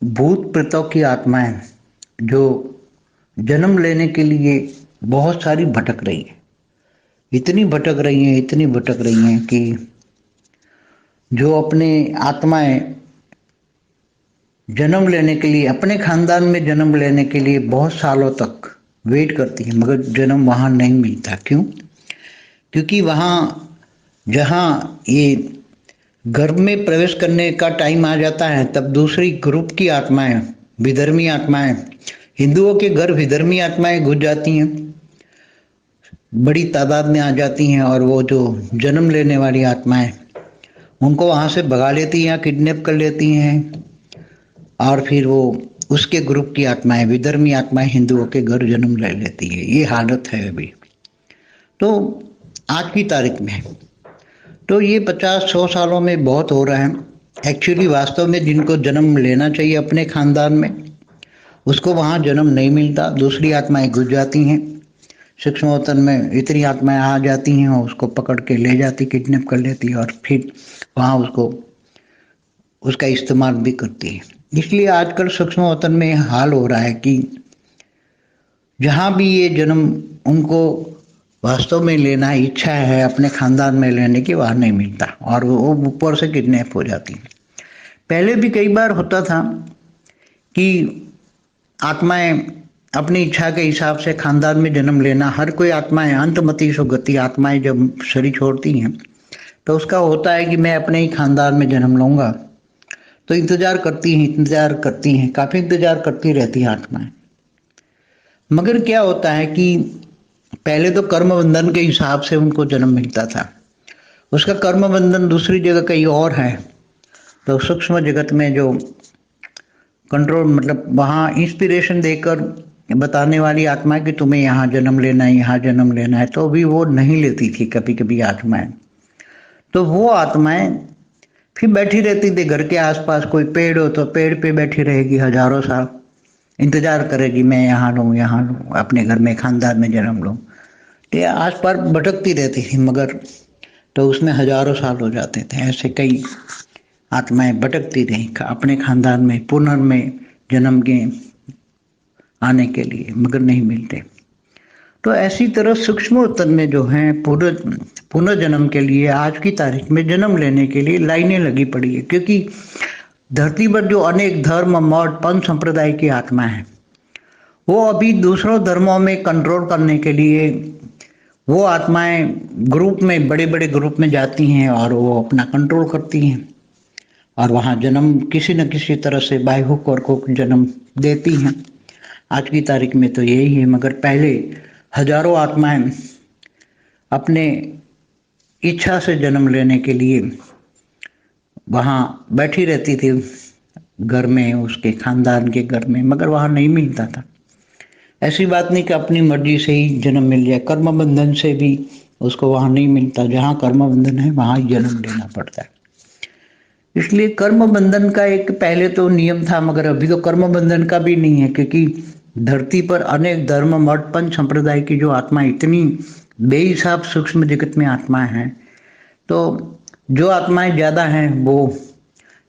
भूत प्रेतों की आत्माएं जो जन्म लेने के लिए बहुत सारी भटक रही है। इतनी भटक रही हैं कि जो अपने आत्माएं जन्म लेने के लिए अपने खानदान में जन्म लेने के लिए बहुत सालों तक वेट करती हैं, मगर जन्म वहां नहीं मिलता। क्यों? क्योंकि वहां जहां ये गर्भ में प्रवेश करने का टाइम आ जाता है, तब दूसरी ग्रुप की आत्माएं, विधर्मी आत्माएं, हिंदुओं के घर विधर्मी आत्माएं घुस जाती हैं, बड़ी तादाद में आ जाती हैं, और वो जो जन्म लेने वाली आत्माएं उनको वहां से भगा लेती हैं या किडनैप कर लेती हैं, और फिर वो उसके ग्रुप की आत्माएं, विधर्मी आत्माएं हिंदुओं के घर जन्म ले लेती है। ये हालत है अभी तो आज की तारीख में। तो ये 50-100 सालों में बहुत हो रहा है। एक्चुअली वास्तव में जिनको जन्म लेना चाहिए अपने खानदान में, उसको वहाँ जन्म नहीं मिलता। दूसरी आत्माएं घुस जाती हैं सूक्ष्म वतन में, इतनी आत्माएं आ जाती हैं और उसको पकड़ के ले जाती, किडनैप कर लेती, और फिर वहाँ उसको उसका इस्तेमाल भी करती है। इसलिए आजकल सूक्ष्म वतन में हाल हो रहा है कि जहाँ भी ये जन्म उनको वास्तव में लेना इच्छा है अपने खानदान में लेने की, वहाँ नहीं मिलता, और वो ऊपर से किडनैप हो जाती है। पहले भी कई बार होता था कि आत्माएं अपनी इच्छा के हिसाब से खानदान में जन्म लेना, हर कोई आत्माएं अंतमति सुगति आत्माएं जब शरीर छोड़ती हैं तो उसका होता है कि मैं अपने ही खानदान में जन्म लूंगा। तो इंतजार करती हैं, काफी इंतजार करती रहती है आत्माएं। मगर क्या होता है कि पहले तो कर्म बंधन के हिसाब से उनको जन्म मिलता था, उसका कर्म बंधन दूसरी जगह कहीं और है। तो सूक्ष्म जगत में जो कंट्रोल, मतलब वहाँ इंस्पिरेशन देकर बताने वाली आत्मा कि तुम्हें यहाँ जन्म लेना है, यहाँ जन्म लेना है, तो भी वो नहीं लेती थी कभी कभी आत्माएं। तो वो आत्माएं फिर बैठी रहती थी घर के आसपास, कोई पेड़ हो तो पेड़ पे बैठी रहेगी हजारों साल, इंतजार करेगी मैं यहाँ लूँ अपने घर में खानदान में जन्म लूँ। तो आस पास भटकती रहती थी, मगर तो उसमें हजारों साल हो जाते थे। ऐसे कई आत्माएं भटकती रहीं अपने खानदान में पुनर्में जन्म के आने के लिए, मगर नहीं मिलते। तो ऐसी तरह सूक्ष्म तन में जो है पुनर्जन्म के लिए आज की तारीख में जन्म लेने के लिए लाइनें लगी पड़ी है। क्योंकि धरती पर जो अनेक धर्म मठ पंथ संप्रदाय की आत्मा है, वो अभी दूसरों धर्मों में कंट्रोल करने के लिए वो आत्माएं ग्रुप में, बड़े बड़े ग्रुप में जाती हैं और वो अपना कंट्रोल करती हैं, और वहाँ जन्म किसी न किसी तरह से बाय हुक और कुक जन्म देती हैं। आज की तारीख में तो यही है, मगर पहले हजारों आत्माएं अपने इच्छा से जन्म लेने के लिए वहाँ बैठी रहती थी घर में, उसके खानदान के घर में, मगर वहाँ नहीं मिलता था। ऐसी बात नहीं कि अपनी मर्जी से ही जन्म मिल जाए, कर्म बंधन से भी उसको वहाँ नहीं मिलता। जहाँ कर्म बंधन है वहाँ ही जन्म लेना पड़ता है। इसलिए कर्म बंधन का एक पहले तो नियम था, मगर अभी तो कर्म बंधन का भी नहीं है। क्योंकि धरती पर अनेक धर्म मठ पंच संप्रदाय की जो आत्मा इतनी बेहिसाब सूक्ष्म जगत में आत्माएं हैं, तो जो आत्माएं ज्यादा हैं वो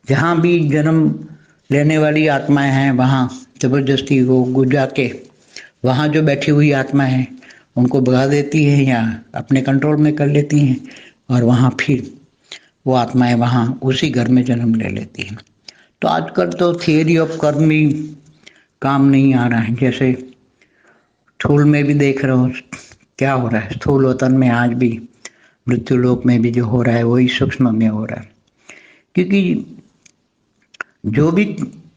जहाँ भी जन्म लेने वाली आत्माएं हैं वहाँ जबरदस्ती वो गुजा के वहाँ जो बैठी हुई आत्माएं हैं उनको भगा देती है या अपने कंट्रोल में कर लेती हैं, और वहाँ फिर वो आत्माएं वहाँ उसी घर में जन्म ले लेती हैं। तो आजकल तो थियरी ऑफ कर्म भी काम नहीं आ रहा है। जैसे स्थूल में भी देख रहे हो क्या हो रहा है, स्थूल वतन में आज भी मृत्यु लोक में भी जो हो रहा है वही सूक्ष्म में हो रहा है। क्योंकि जो भी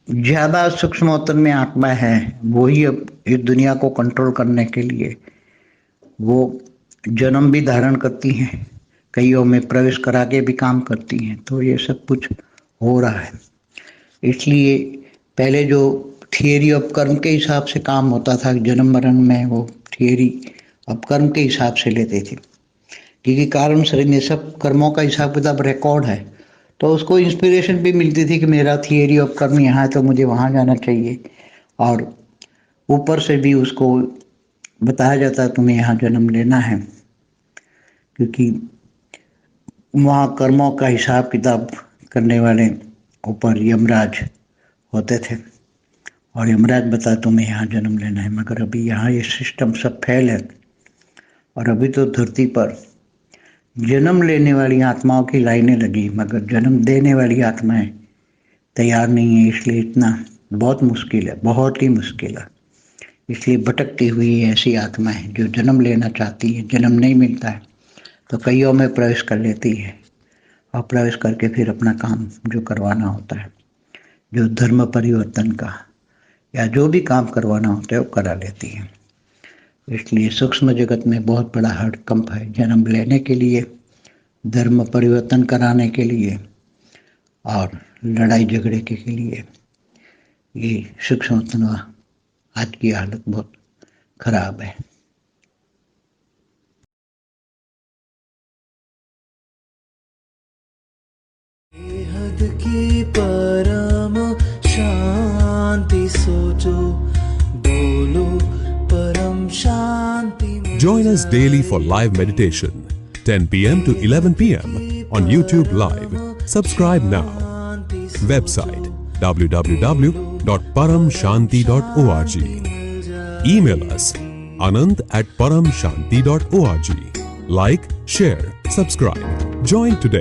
ज्यादा सूक्ष्म वतन में आत्मा है वही अब इस दुनिया को कंट्रोल करने के लिए वो जन्म भी धारण करती हैं, कईयों में प्रवेश करा के भी काम करती हैं। तो ये सब कुछ हो रहा है। इसलिए पहले जो थियरी ऑफ कर्म के हिसाब से काम होता था जन्म मरण में, वो थियरी ऑफ कर्म के हिसाब से लेते थे। क्योंकि कारण शरीर में सब कर्मों का हिसाब किताब रिकॉर्ड है, तो उसको इंस्पिरेशन भी मिलती थी कि मेरा थियरी ऑफ कर्म यहाँ है तो मुझे वहाँ जाना चाहिए, और ऊपर से भी उसको बताया जाता है तुम्हें यहाँ जन्म लेना है। क्योंकि वहाँ कर्मों का हिसाब किताब करने वाले ऊपर यमराज होते थे और यमराज बता तुम्हें यहाँ जन्म लेना है, मगर अभी यहाँ ये सिस्टम सब फेल है और अभी तो धरती पर जन्म लेने वाली आत्माओं की लाइनें लगी, मगर जन्म देने वाली आत्माएं तैयार नहीं है। इसलिए इतना बहुत मुश्किल है, बहुत ही मुश्किल है। इसलिए भटकती हुई ऐसी आत्माएं जो जन्म लेना चाहती है, जन्म नहीं मिलता है तो कईयों में प्रवेश कर लेती है और प्रवेश करके फिर अपना काम जो करवाना होता है, जो धर्म परिवर्तन का या जो भी काम करवाना होता है वो करा लेती है। इसलिए सूक्ष्म जगत में बहुत बड़ा हड़कंप है जन्म लेने के लिए, धर्म परिवर्तन कराने के लिए और लड़ाई झगड़े के लिए। ये सूक्ष्म तत्व आज की हालत बहुत खराब है। बेहद की परम शांति सोचो, बोलो परम शांति। Join us daily for live meditation, 10 p.m. to 11 p.m. on YouTube Live. Subscribe now. Website www.paramshanti.org. Email us anand@paramshanti.org. Like, share, subscribe. Join today.